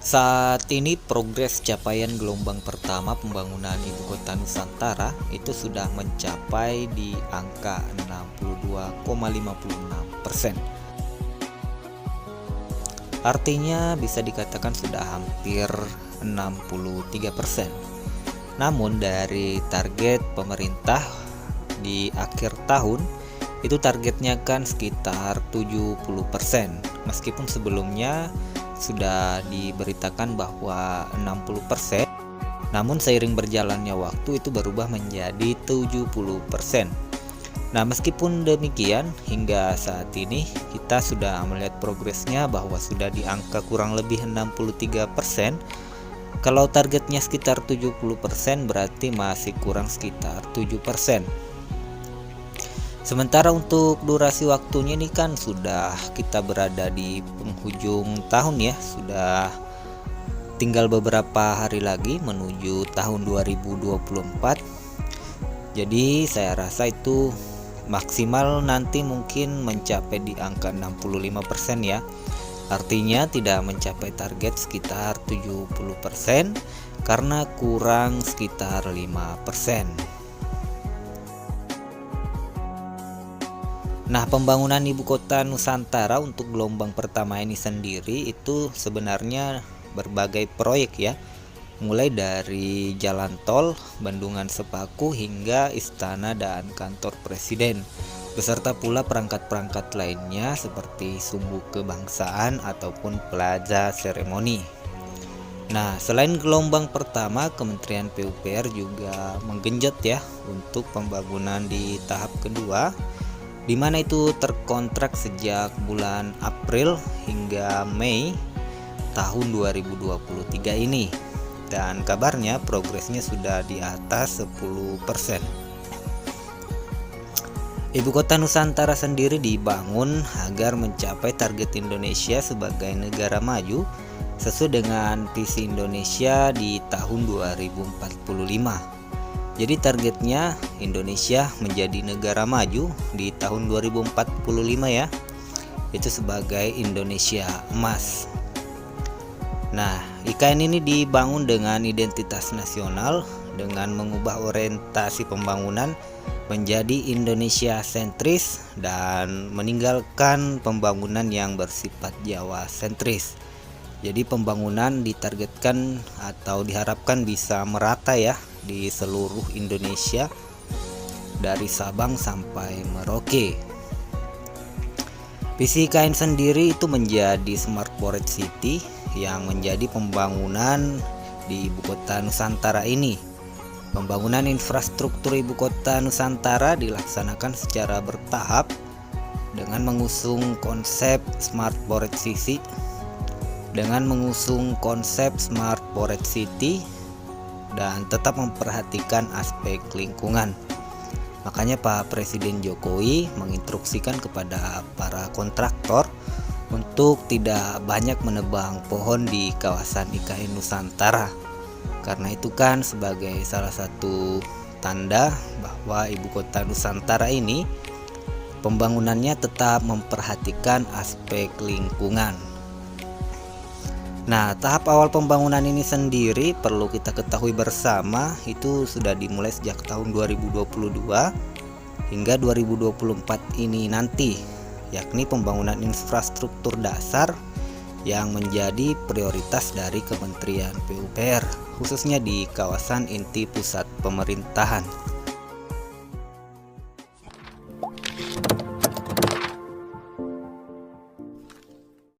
Saat ini progres capaian gelombang pertama pembangunan Ibu Kota Nusantara itu sudah mencapai di angka 62,56%. Artinya bisa dikatakan sudah hampir 63%. Namun dari target pemerintah di akhir tahun itu targetnya kan sekitar 70%. Meskipun sebelumnya sudah diberitakan bahwa 60%, namun seiring berjalannya waktu itu berubah menjadi 70%. Nah, meskipun demikian, hingga saat ini kita sudah melihat progresnya bahwa sudah di angka kurang lebih 63%. Kalau targetnya sekitar 70%, berarti masih kurang sekitar 7%. Sementara untuk durasi waktunya ini kan sudah kita berada di penghujung tahun ya, sudah tinggal beberapa hari lagi menuju tahun 2024. Jadi saya rasa itu maksimal nanti mungkin mencapai di angka 65% ya. Artinya tidak mencapai target sekitar 70% karena kurang sekitar 5%. Nah, pembangunan Ibu Kota Nusantara untuk gelombang pertama ini sendiri itu sebenarnya berbagai proyek ya. Mulai dari jalan tol Bendungan Sepaku hingga istana dan kantor presiden. Beserta pula perangkat-perangkat lainnya seperti Sumbu Kebangsaan ataupun Plaza Seremoni. Nah, selain gelombang pertama, Kementerian PUPR juga menggenjot ya untuk pembangunan di tahap kedua, di mana itu terkontrak sejak bulan April hingga Mei tahun 2023 ini, dan kabarnya progresnya sudah di atas 10%. Ibu Kota Nusantara sendiri dibangun agar mencapai target Indonesia sebagai negara maju sesuai dengan visi Indonesia di tahun 2045. Jadi targetnya Indonesia menjadi negara maju di tahun 2045 ya. Itu sebagai Indonesia Emas. Nah, IKN ini dibangun dengan identitas nasional dengan mengubah orientasi pembangunan menjadi Indonesia sentris dan meninggalkan pembangunan yang bersifat Jawa sentris. Jadi pembangunan ditargetkan atau diharapkan bisa merata ya di seluruh Indonesia dari Sabang sampai Merauke. Visi IKN sendiri itu menjadi Smart Port City yang menjadi pembangunan di Ibu Kota Nusantara ini. Pembangunan infrastruktur Ibu Kota Nusantara dilaksanakan secara bertahap dengan mengusung konsep Smart Port City dan tetap memperhatikan aspek lingkungan. Makanya Pak Presiden Jokowi menginstruksikan kepada para kontraktor untuk tidak banyak menebang pohon di kawasan IKN Nusantara. Karena itu kan sebagai salah satu tanda bahwa Ibu Kota Nusantara ini pembangunannya tetap memperhatikan aspek lingkungan. Nah, tahap awal pembangunan ini sendiri perlu kita ketahui bersama itu sudah dimulai sejak tahun 2022 hingga 2024 ini nanti, yakni pembangunan infrastruktur dasar yang menjadi prioritas dari Kementerian PUPR, khususnya di kawasan inti pusat pemerintahan.